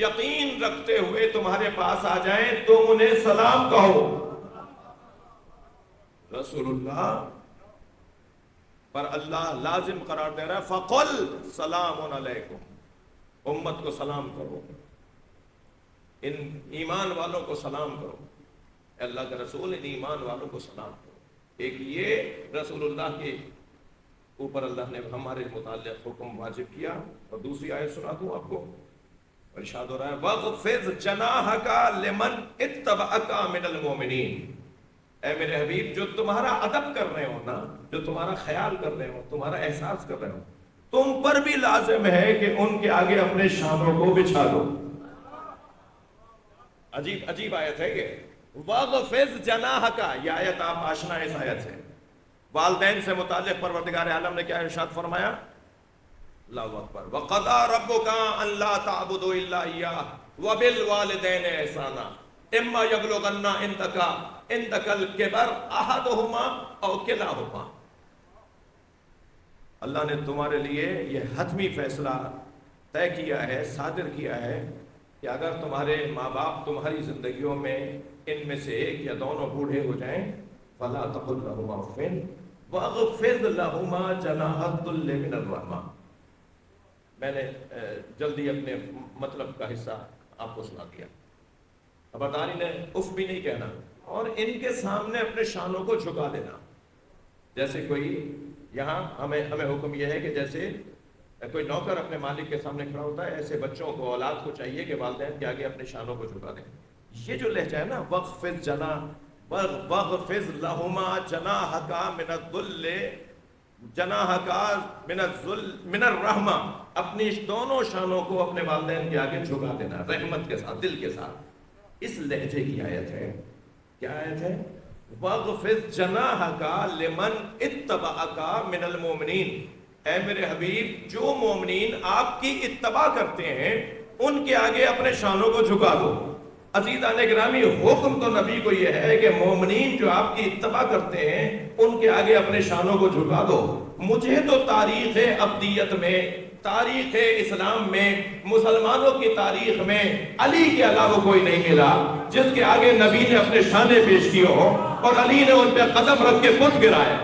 یقین رکھتے ہوئے تمہارے پاس آ جائیں تم انہیں سلام کہو. رسول اللہ پر اللہ لازم قرار دے رہا ہے فقل سلام علیکم. امت کو سلام کرو، ان ایمان والوں کو سلام کرو. اللہ کا رسول ان ایمان والوں کو سلام کرو. ایک یہ رسول اللہ کے اوپر اللہ نے ہمارے متعلق حکم واجب کیا. اور دوسری آیت سنا دوں آپ کو، ارشاد ہو رہا ہے وَغْفِضْ جَنَاحَكَ لِمَنْ اتَّبَعَكَ مِنَ الْمُؤْمِنِينَ. اے میرے حبیب، جو تمہارا ادب کر رہے ہو نا، جو تمہارا خیال کر رہے ہو، تمہارا احساس کر رہے ہو، تم پر بھی لازم ہے کہ ان کے آگے اپنے شانوں کو بچھا دو. عجیب آیت ہے یہ. وَغْفِضْ جَنَاحَكَ، یہ آیت آپ آشنا اس آیت سے. والدین سے متعلق پروردگار عالم نے کیا ارشاد فرمایا؟ اللہ اکبر. وَقَضَىٰ رَبُّكَ أَلَّا تَعْبُدُوا إِلَّا إِيَّاهُ وَبِالْوَالِدَيْنِ إِحْسَانًا إِمَّا يَبْلُغَنَّ عِندَكَ الْكِبَرَ أَحَدُهُمَا أَوْ كِلَاهُمَا. اللہ نے تمہارے لیے یہ حتمی فیصلہ طے کیا ہے، صادر کیا ہے کہ اگر تمہارے ماں باپ تمہاری زندگیوں میں ان میں سے ایک یا دونوں بوڑھے ہو جائیں فَلَا تَقُلْ لَهُمَا أُفٍّ وَاخْفِضْ لَهُمَا جَنَاحَ الذُّلِّ مِنَ الرَّحْمَةِ. میں نے جلدی اپنے مطلب کا حصہ آپ کو سنا دیا. خبرداری نے اف بھی نہیں کہنا اور ان کے سامنے اپنے شانوں کو جھکا دینا. جیسے کوئی یہاں ہمیں حکم یہ ہے کہ جیسے کوئی نوکر اپنے مالک کے سامنے کھڑا ہوتا ہے، ایسے بچوں کو، اولاد کو چاہیے کہ والدین کے آگے اپنے شانوں کو جھکا دیں. یہ جو لہجہ ہے نا، وَغْفِضْ لَهُمَا جَنَاحَكَ مِنَ الذُّلِّ جَنَاحَكَ مِنَ الرَّحْمَةِ، اپنی دونوں شانوں کو اپنے والدین کے آگے جھکا دینا، رحمت کے ساتھ، دل کے ساتھ. اس لہجے کی آیت ہے. کیا آیت ہے؟ وَغْفِضْ جَنَاحَكَ لِمَنْ اتَّبَعَكَ مِنَ الْمُؤْمِنِينَ. اے میرے حبیب، جو مومنین آپ کی اتباع کرتے ہیں ان کے آگے اپنے شانوں کو جھکا دو. عزیزان گرامی، حکم تو نبی کو یہ ہے کہ مومنین جو آپ کی اتباع کرتے ہیں ان کے آگے اپنے شانوں کو جھکا دو. مجھے تو تاریخ ابدیت میں، تاریخ اسلام میں، مسلمانوں کی تاریخ میں علی کے علاوہ کوئی نہیں ملا جس کے آگے نبی نے اپنے شانے پیش کیے ہو اور علی نے ان پہ قدم رکھ کے بت گرائے.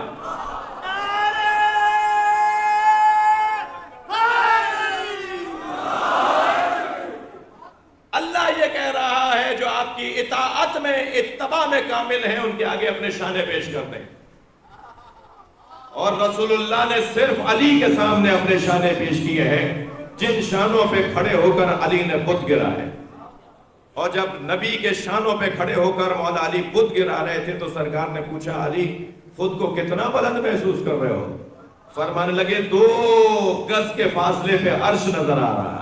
اللہ یہ کہہ رہا ہے جو آپ کی اطاعت میں، اتباع میں کامل ہیں ان کے آگے اپنے شانے پیش کر دیں. اور رسول اللہ نے صرف علی کے سامنے اپنے شانے پیش کیے ہیں جن شانوں پہ کھڑے ہو کر علی نے بت گرا ہے. اور جب نبی کے شانوں پہ کھڑے ہو کر مولا علی بت گرا رہے تھے تو سرکار نے پوچھا، علی خود کو کتنا بلند محسوس کر رہے ہو؟ فرمانے لگے 2 گز کے فاصلے پہ عرش نظر آ رہا ہے.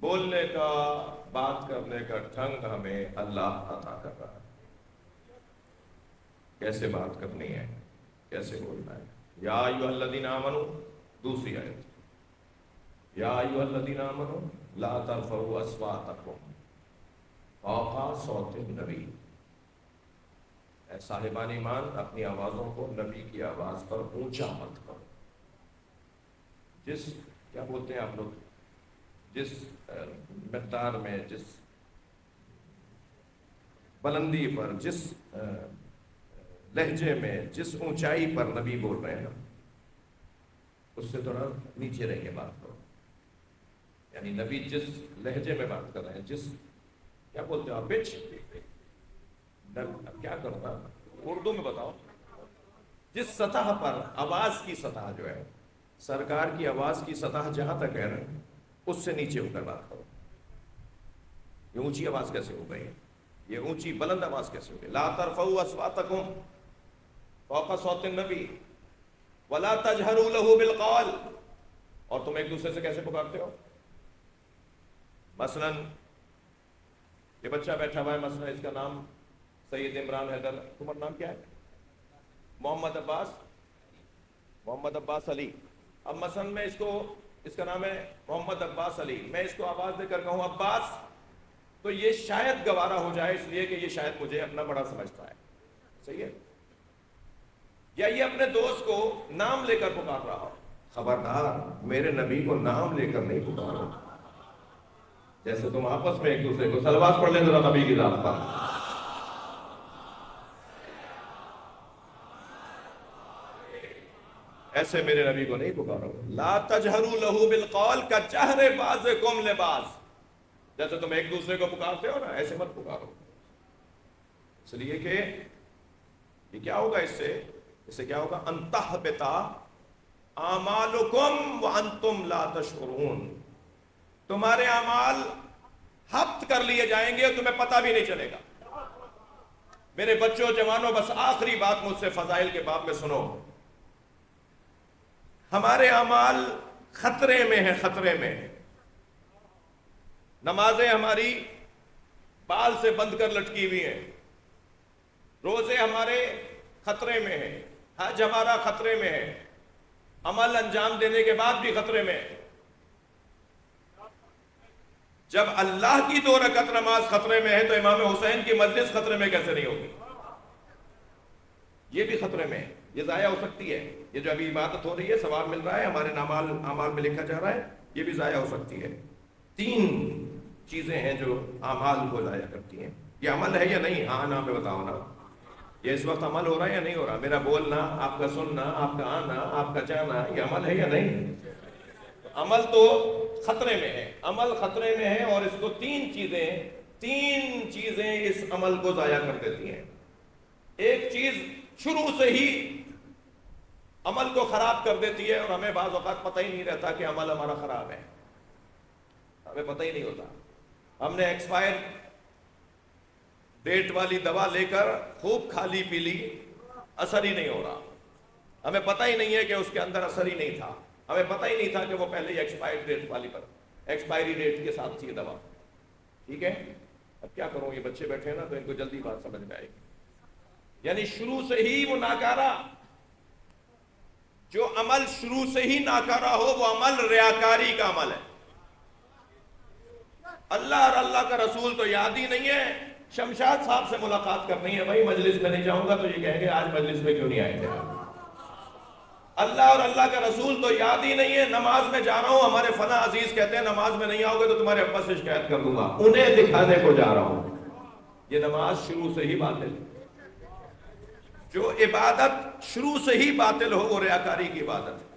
بولنے کا، بات کرنے کا ڈھنگ ہمیں اللہ عطا کر رہا ہے، کیسے بات کرنی ہے، کیسے بولنا ہے۔ یا ایھا الذین آمنوا، دوسری آیت، یا ایھا الذین آمنوا لا ترفعوا اصواتکم فوق صوت النبی، اے صاحبان ایمان اپنی آوازوں کو نبی کی آواز پر اونچا مت کرو۔ جس کیا بولتے ہیں آپ لوگ، جس مقدار میں، جس بلندی پر، جس لہجے میں، جس اونچائی پر نبی بول رہے ہیں اس سے تھوڑا نیچے رہ کے بات کرو۔ یعنی نبی جس لہجے میں بات کر رہے ہیں، جس کیا بولتے ہیں آپ، پچ، کیا کرتا اردو میں بتاؤ، جس سطح پر آواز کی سطح جو ہے، سرکار کی آواز کی سطح جہاں تک ہے نا، اس سے نیچے ہو کر بات کرو۔ یہ اونچی آواز کیسے ہو گئی، یہ اونچی بلند آواز کیسے ہو گئی؟ لا ترفعوا اصواتکم فوق صوت النبی ولا تجہروا له بالقول، اور تم ایک دوسرے سے کیسے پکارتے ہو؟ مثلا یہ بچہ بیٹھا ہوا ہے، مثلا اس کا نام سید عمران حیدر، تمہارا نام کیا ہے؟ محمد عباس علی۔ اب مثلا میں اس کا نام ہے محمد عباس علی، میں اس کو آواز دے کر کہوں عباس، تو یہ شاید گوارا ہو جائے، اس لیے کہ یہ شاید مجھے اپنا بڑا سمجھتا ہے، صحیح ہے؟ یا یہ اپنے دوست کو نام لے کر پکار رہا ہو، خبردار میرے نبی کو نام لے کر نہیں پکارو۔ جیسے تم آپس میں ایک دوسرے کو صلوات پڑھ لیں ذرا نبی کی ذات پر، ایسے میرے نبی کو نہیں پکارو۔ لا تجہروا لہ بالقول کجہر بعضکم لبعض، جیسے تم ایک دوسرے کو پکارتے ہو نا، ایسے مت پکارو، اس لیے کہ یہ کیا ہوگا، اس سے کیا ہوگا، ان تحبط اعمالکم وانتم لا تشعرون، تمہارے اعمال حبط کر لیے جائیں گے اور تمہیں پتہ بھی نہیں چلے گا۔ میرے بچوں، جوانوں، بس آخری بات مجھ سے فضائل کے باب میں سنو، ہمارے اعمال خطرے میں ہیں، خطرے میں۔ نمازیں ہماری بال سے بندھ کر لٹکی ہوئی ہیں، روزے ہمارے خطرے میں ہیں، حج ہمارا خطرے میں ہے، عمل انجام دینے کے بعد بھی خطرے میں ہے۔ جب اللہ کی 2 رکعت نماز خطرے میں ہے تو امام حسین کی مجلس خطرے میں کیسے نہیں ہوگی؟ یہ بھی خطرے میں ہے، یہ ضائع ہو سکتی ہے۔ یہ جو ابھی عبادت ہو رہی ہے، ثواب مل رہا ہے، ہمارے اعمال میں لکھا جا رہا ہے، یہ بھی ضائع ہو سکتی ہے۔ 3 چیزیں ہیں جو اعمال کو ضائع کرتی ہیں۔ یہ عمل ہے یا نہیں؟ ہاں نا پہ بتاؤ نا، یہ اس وقت عمل ہو رہا ہے یا نہیں ہو رہا؟ میرا بولنا، آپ کا سننا، آپ کا آنا، آپ کا جانا، یہ عمل ہے یا نہیں؟ عمل تو خطرے میں ہے، عمل خطرے میں ہے، اور اس کو 3 چیزیں اس عمل کو ضائع کر دیتی ہیں۔ ایک چیز شروع سے ہی عمل کو خراب کر دیتی ہے، اور ہمیں بعض اوقات پتہ ہی نہیں رہتا کہ عمل ہمارا خراب ہے، ہمیں پتہ ہی نہیں ہوتا۔ ہم نے ایکسپائر ڈیٹ والی دوا لے کر خوب کھا پی لی، اثر ہی نہیں ہو رہا، ہمیں پتہ ہی نہیں ہے کہ اس کے اندر اثر ہی نہیں تھا، ہمیں پتہ ہی نہیں تھا کہ وہ پہلے ہی ایکسپائر ڈیٹ والی پر، ایکسپائری ڈیٹ کے ساتھ تھی دوا، ٹھیک ہے؟ اب کیا کروں، یہ بچے بیٹھے ہیں نا تو ان کو جلدی بات سمجھ میں آئے گی۔ یعنی شروع سے ہی وہ ناکارہ، جو عمل شروع سے ہی ناکارہ ہو وہ عمل ریاکاری کا عمل ہے۔ اللہ اور اللہ کا رسول تو یاد ہی نہیں ہے، شمشاد صاحب سے ملاقات کرنی ہے، بھائی مجلس میں نہیں جاؤں گا تو یہ کہیں گے آج مجلس میں کیوں نہیں آئے تھے۔ اللہ اور اللہ کا رسول تو یاد ہی نہیں ہے، نماز میں جا رہا ہوں، ہمارے فلاں عزیز کہتے ہیں نماز میں نہیں آؤ گے تو تمہارے ابا سے شکایت کر دوں گا، انہیں دکھانے کو جا رہا ہوں۔ یہ نماز شروع سے ہی باطل، جو عبادت شروع سے ہی باطل ہو وہ ریاکاری کی عبادت ہے۔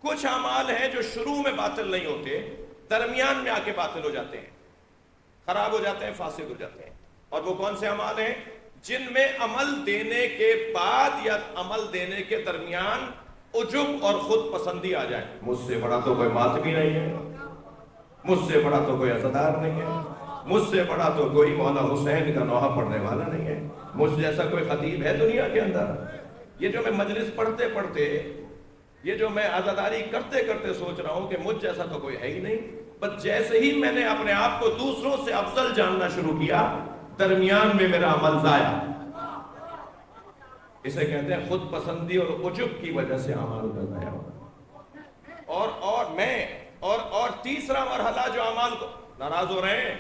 کچھ اعمال ہیں جو شروع میں باطل نہیں ہوتے، درمیان میں آ کے باطل ہو جاتے ہیں، خراب ہو جاتے ہیں، فاسد ہو جاتے ہیں۔ اور وہ کون سے اعمال ہیں؟ جن میں عمل دینے کے بعد یا عمل دینے کے درمیان عجب اور خود پسندی آ جائے۔ مجھ سے بڑا تو کوئی ماتمی نہیں ہے، مجھ سے بڑا تو کوئی عزادار نہیں ہے، مجھ سے بڑا تو کوئی مولا حسین کا نوحہ پڑھنے والا نہیں ہے، مجھ جیسا کوئی خطیب ہے دنیا کے اندر۔ یہ جو میں مجلس پڑھتے پڑھتے، یہ جو میں عزاداری کرتے کرتے سوچ رہا ہوں کہ مجھ جیسا تو کوئی ہے ہی نہیں، بس جیسے ہی میں نے اپنے آپ کو دوسروں سے افضل جاننا شروع کیا، درمیان میں میرا عمل ضائع۔ اسے کہتے ہیں خود پسندی اور عجب کی وجہ سے اعمال کا ضائع ہونا۔ اور تیسرا مرحلہ جو اعمال کو، ناراض ہو رہے ہیں،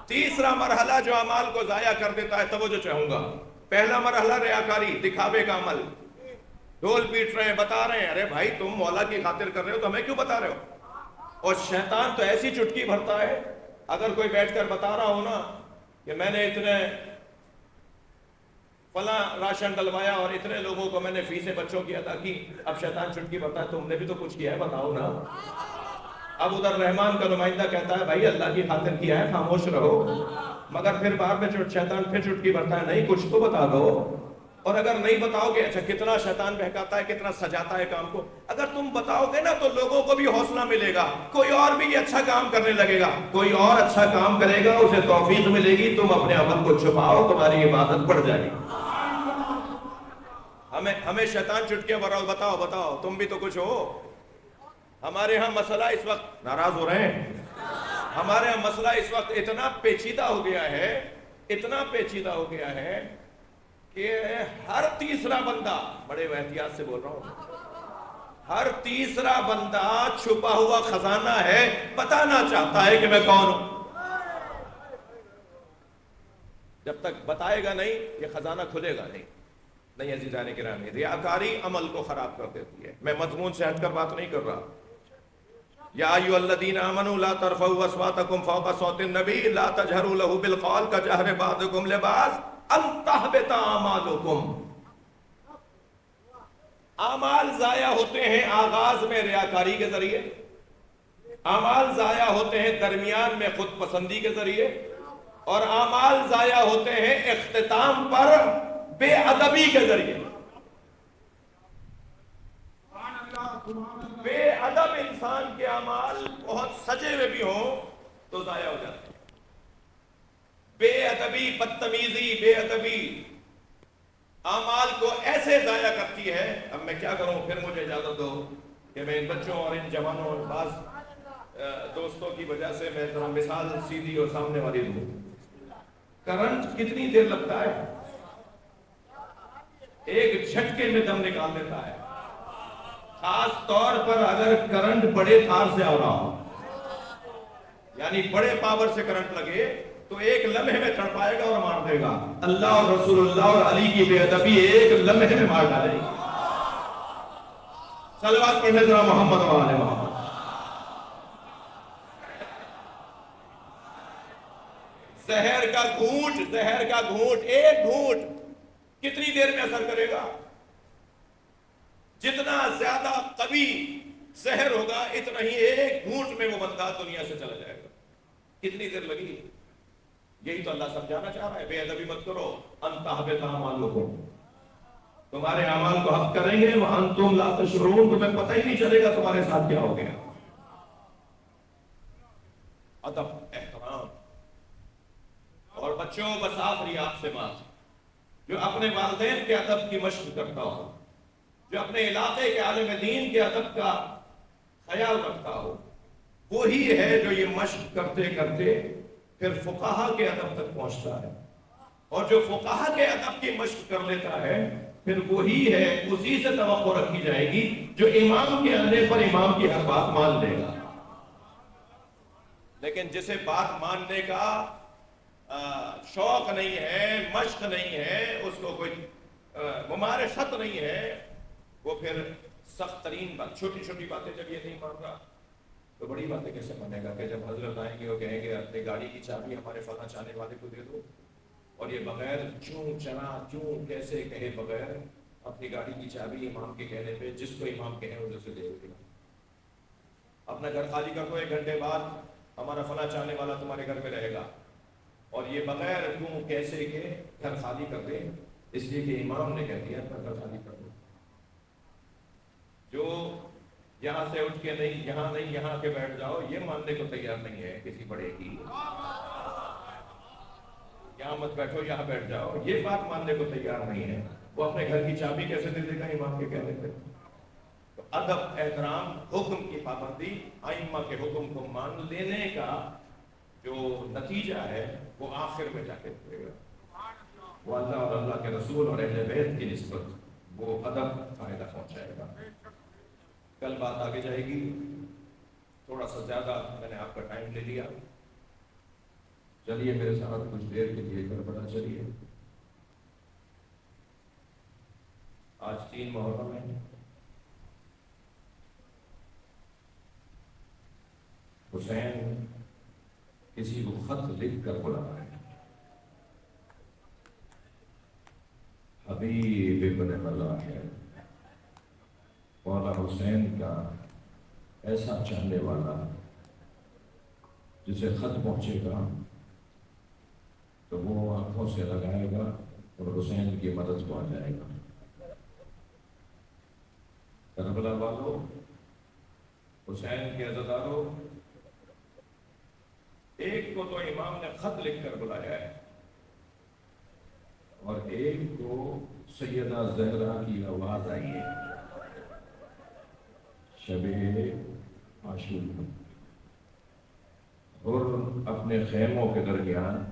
تیسرا مرحلہ جو اعمال کو ضائع کر دیتا ہے، توجہ چاہوں گا۔ پہلا مرحلہ ریاکاری، دکھاوے کا عمل، ڈھول پیٹ رہے ہیں، بتا رہے ہیں، ارے بھائی تم مولا کی خاطر کر رہے ہو تو ہمیں کیوں بتا رہے ہو؟ اور شیطان تو ایسی چٹکی بھرتا ہے، اگر کوئی بیٹھ کر بتا رہا ہو نا کہ میں نے اتنے فلاں راشن ڈلوایا اور اتنے لوگوں کو میں نے فیسیں بچوں کی ادا کی، اب شیطان چٹکی بھرتا ہے، تم نے بھی تو کچھ کیا ہے، بتاؤ نا۔ اب ادھر رحمان کا نمائندہ کہتا ہے بھائی اللہ کی خاطر کیا ہے، خاموش رہو، مگر پھر بعد میں شیطان پھر چٹکی بھرتا ہے، نہیں کچھ تو بتا دو۔ اور اگر نہیں بتاؤ گے، اچھا کتنا شیطان بہکاتا ہے، کتنا سجاتا ہے کام کو، اگر تم بتاؤ گے نا تو لوگوں کو بھی حوصلہ ملے گا، کوئی اور بھی یہ اچھا کام کرنے لگے گا، کوئی اور اچھا کام کرے گا، اسے توفیق ملے گی، تم اپنے عمل کو چھپاؤ، تمہاری عبادت بڑھ جائے گی۔ ہمیں شیطان چٹکیاں بھرا، بتاؤ تم بھی تو کچھ ہو۔ ہمارے ہاں مسئلہ اس وقت، ناراض ہو رہے ہیں، ہمارے ہاں مسئلہ اس وقت اتنا پیچیدہ ہو گیا ہے، اتنا پیچیدہ ہو گیا ہے کہ ہر تیسرا بندہ، بڑے احتیاط سے بول رہا ہوں، ہر تیسرا بندہ چھپا ہوا خزانہ ہے، بتانا چاہتا ہے کہ میں کون ہوں۔ جب تک بتائے گا نہیں یہ خزانہ کھلے گا نہیں عزیزان گرامی، ریاکاری عمل کو خراب کر دیتی ہے۔ میں مضمون سے ہٹ کر بات نہیں کر رہا۔ یا ایھا الذین آمنوا لا ترفعوا اصواتکم فوق صوت النبی لا تجہروا لہ بالقول کجہر بعضکم لبعض ان تحبط اعمالکم۔ اعمال ضائع ہوتے ہیں آغاز میں ریاکاری کے ذریعے، اعمال ضائع ہوتے ہیں درمیان میں خود پسندی کے ذریعے، اور اعمال ضائع ہوتے ہیں اختتام پر بے ادبی کے ذریعے۔ بے ادب انسان کے اعمال بہت سجے ہوئے بھی ہوں تو ضائع ہو جاتے ہیں۔ بے ادبی، بدتمیزی، بے ادبی اعمال کو ایسے ضائع کرتی ہے۔ اب میں کیا کروں، پھر مجھے اجازت دو کہ میں ان بچوں اور ان جوانوں اور بعض دوستوں کی وجہ سے میں ذرا مثال سیدھی اور سامنے والی دوں۔ کرنٹ کتنی دیر لگتا ہے؟ ایک جھٹکے میں دم نکال دیتا ہے، خاص طور پر اگر کرنٹ بڑے تار سے آ رہا ہو، یعنی بڑے پاور سے کرنٹ لگے تو ایک لمحے میں تڑپائے گا اور مار دے گا۔ اللہ اور رسول اللہ اور علی کی بے ادبی ایک لمحے میں مار ڈالے گی۔ صلوات پڑھنے ذرا محمد و آل محمد۔ زہر کا گھونٹ، ایک گھونٹ کتنی دیر میں اثر کرے گا؟ جتنا زیادہ قوی زہر ہوگا اتنا ہی ایک گھونٹ میں وہ بندہ دنیا سے چلا جائے گا۔ کتنی دیر لگی؟ یہی تو اللہ سمجھانا چاہ رہا ہے، بے ادبی مت کرو، ان تحبط اعمالکم، تمہارے اعمال کو حق کریں گے وانتم لا تشعرون، تمہیں پتہ ہی نہیں چلے گا تمہارے ساتھ کیا ہو گیا۔ ادب، احترام، اور بچوں بس آخری آپ سے بات، جو اپنے والدین کے ادب کی مشق کرتا ہو، جو اپنے علاقے کے عالم دین کے ادب کا خیال رکھتا ہو، وہی ہے جو یہ مشق کرتے کرتے پھر فقہا کے ادب تک پہنچتا ہے، اور جو فقہا کے ادب کی مشق کر لیتا ہے پھر وہی ہے، اسی سے توقع رکھی جائے گی جو امام کے آنے پر امام کی ہر بات مان لے گا۔ لیکن جسے بات ماننے کا شوق نہیں ہے، مشق نہیں ہے، اس کو کوئی ممارست نہیں ہے، وہ پھر سخت ترین بات، چھوٹی چھوٹی باتیں جب یہ نہیں مان رہا تو بڑی باتیں کیسے مانے گا؟ کہ جب حضرت آئیں گے وہ کہیں گے اپنی گاڑی کی چابی ہمارے فلاں چاہنے والے کو دے دو، اور یہ بغیر چوں چنا چوں کیسے کہے بغیر اپنی گاڑی کی چابی امام کے کہنے پہ جس کو امام کہیں اسے دے دے گا۔ اپنا گھر خالی کر دو، 1 گھنٹے بعد ہمارا فلاں چاہنے والا تمہارے گھر میں رہے گا، اور یہ بغیر کیوں کیسے کے گھر خالی کر دے، اس لیے کہ امام نے کہہ دیا اپنا گھر خالی کر دو۔ جو یہاں سے اٹھ کے نہیں یہاں کے بیٹھ جاؤ، یہ ماننے کو تیار نہیں ہے کسی بڑے کی، یہاں مت بیٹھو یہاں بیٹھ جاؤ، یہ بات ماننے کو تیار نہیں ہے، وہ اپنے گھر کی چابی کیسے دے دے گا امام کے کہنے پہ؟ تو ادب، احترام، حکم کی پابندی، ائمہ کے حکم کو مان لینے کا جو نتیجہ ہے وہ آخر میں جا کے ہوئے گا، وہ اللہ اور اللہ کے رسول اور اہل بیت کی نسبت وہ ادب فائدہ پہنچائے گا۔ کل بات آگے جائے گی، تھوڑا سا زیادہ میں نے آپ کا ٹائم لے لیا، چلیے میرے ساتھ کچھ دیر کے لیے کربلا چلیے۔ آج 3 محرم ہے، حسین کسی کو خط لکھ کر بلا رہے ہیں، حبیب ابن ملاحم مولا حسین کا ایسا چاہنے والا جسے خط پہنچے گا تو وہ آنکھوں سے لگائے گا اور حسین کی مدد کو آ جائے گا۔ کربلا والوں، حسین کے عزاداروں، ایک کو تو امام نے خط لکھ کر بلایا ہے اور ایک کو سیدہ زہرا کی آواز آئی ہے شب عاشور، اور اپنے خیموں کے درمیان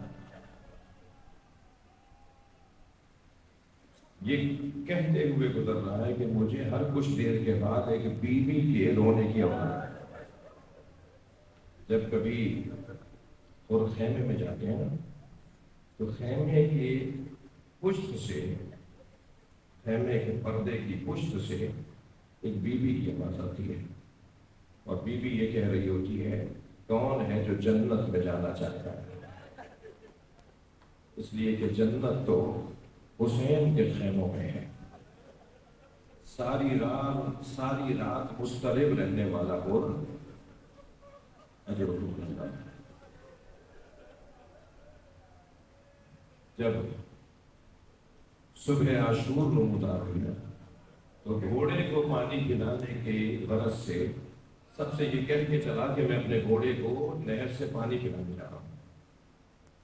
یہ کہتے ہوئے گزر رہا ہے کہ مجھے ہر کچھ دیر کے بعد ایک بیوی کے رونے کی آواز ہے۔ جب کبھی اور خیمے میں جاتے ہیں تو خیمے کی پشت سے، خیمے کے پردے کی پشت سے ایک بیوی کی آواز آتی ہے، اور بیوی یہ کہہ رہی ہوتی ہے کون ہے جو جنت میں جانا چاہتا ہے، اس لیے کہ جنت تو حسین کے خیموں میں ہے۔ ساری رات مضطرب رہنے والا اور اجر اللہ۔ جب صبح عاشور نمودار ہوئی تو گھوڑے کو پانی پلانے کے غرض سے سب سے یہ کہہ کے چلا کہ میں اپنے گھوڑے کو نہر سے پانی پلانے جا رہا ہوں۔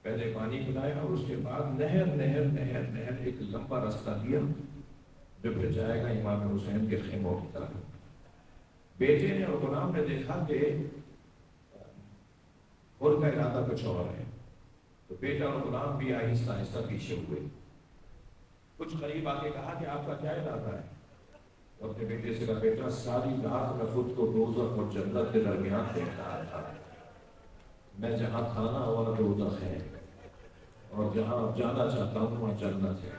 پہلے پانی پلایا اور اس کے بعد نہر ایک لمبا راستہ دیا جو پھر جائے گا امام حسین کے خیموں کی طرف۔ بیٹے نے اور غلام نے دیکھا کہ اور کا ارادہ کچھ اور ہے، تو بیٹا اور غلام بھی آہستہ آہستہ پیچھے ہوئے۔ کچھ قریب آ کے کہا کہ آپ کا کیا ارادہ ہے؟ تو اپنے بیٹے سے کہا بیٹا ساری رات میں خود کو دوزخ اور جنت کے درمیان دیکھ رہا تھا، میں جہاں تھا نا وہاں دوزخ ہے اور جہاں جانا چاہتا ہوں وہاں جنت ہے،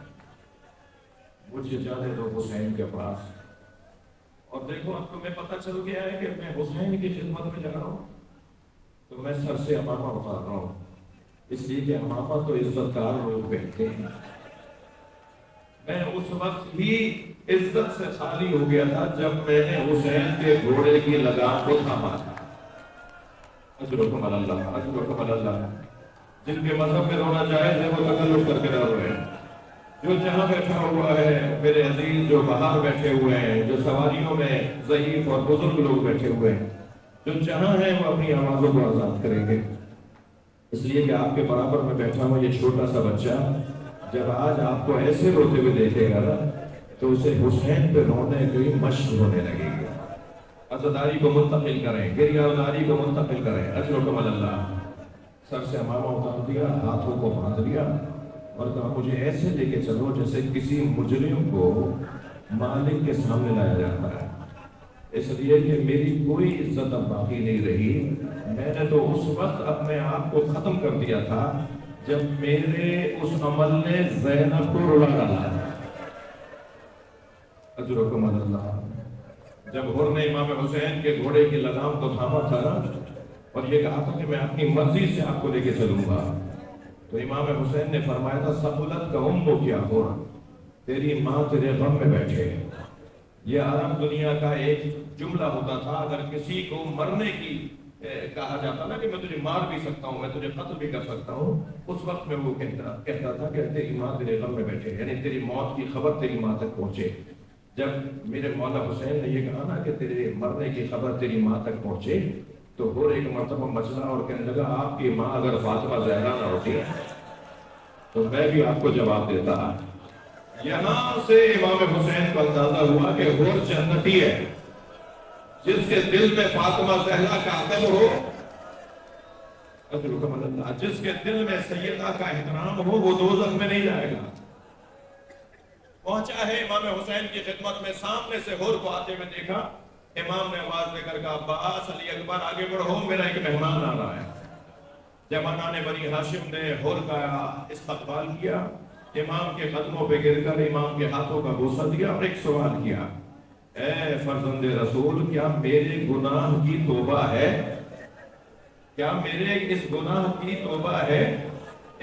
مجھے جانے دو حسین کے پاس۔ اور دیکھو اب تمہیں پتہ چل گیا ہے کہ میں حسین کی خدمت میں جا رہا ہوں، تو میں سر سے امامہ اتار رہا ہوں، اس لیے کہ امامہ تو عزت دار لوگ پہنتے ہیں۔ میں اس وقت ہی عزت سے خالی ہو گیا تھا جب میں نے حسین کے گھوڑے کی لگام کو تھاما تھا۔ اجرکم اللہ، اجرکم اللہ۔ جن کے مذہب میں رونا جائز ہے وہ تکلف کر کے نہ روئے۔ جو جہاں بیٹھا ہوا ہے میرے عزیز، جو باہر بیٹھے ہوئے ہیں، جو سواریوں میں ضعیف اور بزرگ لوگ بیٹھے ہوئے ہیں، جو جہاں ہیں وہ اپنی آوازوں کو آزاد کریں گے، اس لیے کہ آپ کے برابر میں بیٹھا ہوا یہ چھوٹا سا بچہ جب آج آپ کو ایسے روتے ہوئے دیکھے گا نا تو اسے حسین پہ رونے کی مشق ہونے لگے گی۔ عزاداری کو منتقل کریں، گریہ‌زاری کو منتقل کریں۔ اجرکم اللہ۔ سر سے امامہ اتار دیا، ہاتھوں کو باندھ لیا اور کہا مجھے ایسے لے کے چلو جیسے کسی مجرم کو مالک کے سامنے لایا جاتا ہے، اس لیے کہ میری کوئی عزت اب باقی نہیں رہی۔ میں نے تو اس وقت اپنے آپ کو ختم کر دیا تھا جب میرے اس عمل نے زینب کو رلا ڈالا۔ اجرکم اللہ۔ جب حر نے امام حسین کے گھوڑے کی لگام کو تھاما تھا نا اور یہ کہا تھا کہ میں اپنی مرضی سے آپ کو لے کے چلوں گا، تو امام حسین نے فرمایا تھا ثقلت کا امک یا حر، تیری ماں تیرے غم میں بیٹھے۔ یہ عرب دنیا کا ایک جملہ ہوتا تھا، اگر کسی کو مرنے کی کہا جاتا نا کہ میں تجھے مار بھی سکتا ہوں، میں تجھے قتل بھی کر سکتا ہوں، اس وقت میں وہ کہتا تھا کہ تیری ماں تیرے غم میں بیٹھے، یعنی تیری موت کی خبر تیری ماں تک پہنچے۔ جب میرے مولا حسین نے یہ کہا نا کہ تیرے مرنے کی خبر تیری ماں تک پہنچے، تو وہ ایک مرتبہ مچلا اور کہنے لگا آپ کی ماں اگر فاطمہ زہرا نہ ہوتی تو میں بھی آپ کو جواب دیتا۔ یہاں سے امام حسین کو اندازہ ہوا کہ وہ جنتی ہے، جس کے دل میں فاطمہ زہرا کا ادب ہو، اللہ، جس کے دل میں سیدہ کا احترام ہو، وہ دوزخ میں نہیں جائے گا۔ پہنچا ہے امام حسین کی خدمت میں، سامنے سے حور کو آتے ہوئے دیکھا، امام نے آواز دے کر کہا عباس، علی اکبر آگے بڑھو، میرا ایک مہمان آ رہا ہے۔ جوانان بنی ہاشم نے حور کا استقبال کیا، امام کے قدموں پہ گر کر امام کے ہاتھوں کا بوسہ دیا اور ایک سوال کیا، اے فرزند رسول، کیا میرے گناہ کی توبہ ہے؟ کیا میرے اس گناہ کی توبہ ہے؟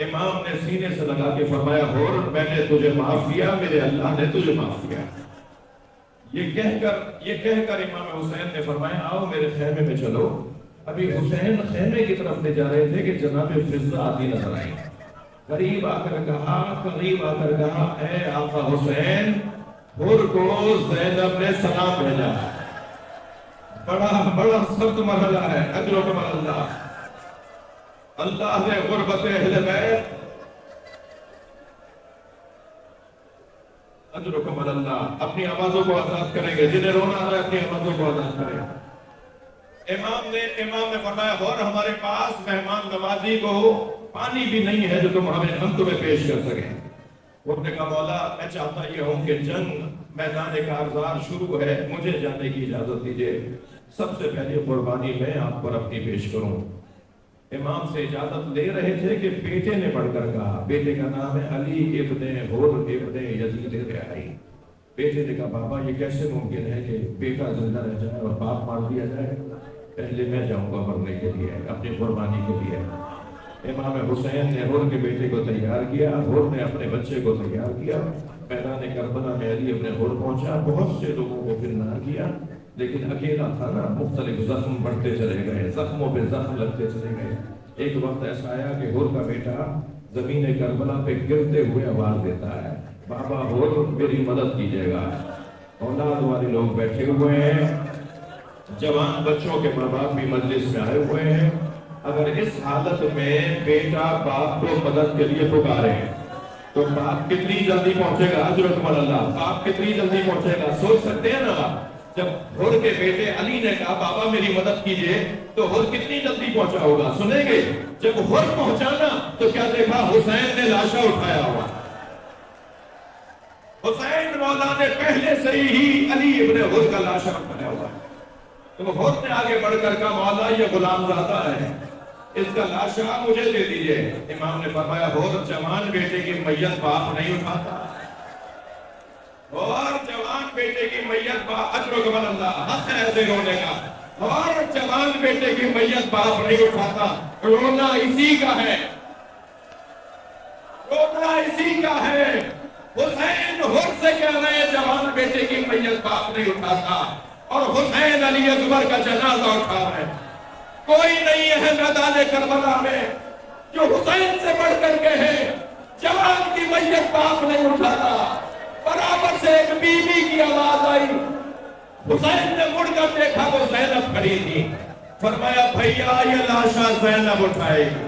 امام نے سینے سے لگا کے فرمایا حور، میں نے تجھے معاف کیا، میرے اللہ نے تجھے معاف کیا۔ یہ کہہ کر امام حسین نے فرمایا آؤ میرے خیمے میں چلو۔ ابھی حسین خیمے کی طرف لے جا رہے تھے کہ جناب فضہ آتی نظر آئی، قریب آ کر کہا اے آقا حسین، حور کو زینب نے سلام بھیجا۔ بڑا سخت مرحلہ ہے، اجرکم اللہ۔ اللہ نے غربت اہل بیت، اجرکم اللہ، اپنی آوازوں کو آزاد کریں گے، جنہیں رونا آ رہا ہے اپنی آوازوں کو آزاد کریں۔ امام نے فرمایا حور، ہمارے پاس مہمان نوازی کو پانی بھی نہیں ہے جو ہم تمہیں پیش کر سکیں۔ حور نے کہا مولا، میں چاہتا یہ ہوں کہ جنگ میدان کارزار شروع ہے، مجھے جانے کی اجازت دیجئے، سب سے پہلی قربانی میں آپ پر اپنی پیش کروں۔ امام سے اجازت لے رہے تھے کہ بیٹے نے پڑھ کر کہا، بیٹے کا نام ہے علی ابن حر ابن یزید رہائی۔ بیٹے نے کہا بابا یہ کیسے ممکن ہے کہ بیٹا زندہ رہ جائے اور باپ مار دیا جائے؟ پہلے میں جاؤں گا مرنے کے لیے، اپنی قربانی کے لیے۔ امام حسین نے حر کے بیٹے کو تیار کیا، حر نے اپنے بچے کو تیار کیا۔ میدان کربلا میں علی ابن حر پہنچا، بہت سے لوگوں کو گرفتار کیا، لیکن اکیلا تھا نا، مختلف زخم بڑھتے چلے گئے، زخموں پہ زخم لگتے چلے گئے۔ ایک وقت ایسا آیا کہ حر کا بیٹا زمین کربلا پہ گرتے ہوئے آواز دیتا ہے، بابا حر میری مدد کیجیے گا۔ اولاد والے لوگ بیٹھے ہوئے ہیں، جوان بچوں کے ماں باپ بھی مجلس میں آئے ہوئے ہیں۔ اگر اس حالت میں بیٹا باپ کو مدد کے لیے پکارے تو باپ کتنی جلدی پہنچے گا؟ حضرت اللہ، باپ کتنی جلدی پہنچے گا؟ سوچ سکتے ہیں نا؟ جب حر کے بیٹے علی نے کہا بابا میری مدد کیجئے تو حر کتنی جلدی پہنچا ہوگا؟ سنیں گے جب حر پہنچانا تو کیا دیکھا؟ حسین نے لاشا اٹھایا ہوا۔ حسین مولا نے پہلے سے ہی علی ابن حر کا لاشا اٹھایا ہوا۔ تو حر نے آگے بڑھ کر کہا مولا یہ غلام زادہ ہے، اس کا لاشا مجھے دے دیجئے۔ امام نے فرمایا حر جوان بیٹے کی میت باپ نہیں اٹھاتا، اور جوان بیٹے کی میت باپ، اجرکم اللہ، حق ہے ایسے رونے کا، اور جوان بیٹے کی میت باپ نہیں اٹھاتا۔ رونا اسی کا ہے، رونا اسی کا ہے۔ حسین حر سے کہہ رہے ہیں جوان بیٹے کی میت باپ نہیں اٹھاتا، اور حسین علی اکبر کا جنازہ اٹھا رہے ہیں۔ کوئی نہیں ہے میدان کربلا میں جو حسین سے بڑھ کر کہے جوان کی میت باپ نہیں اٹھاتا۔ برابر سے ایک بی بی کی آواز آئی، حسین نے مڑ کر دیکھا وہ زینب کھڑی تھی، فرمایا بھیا یہ لاشا زینب اٹھائے گی۔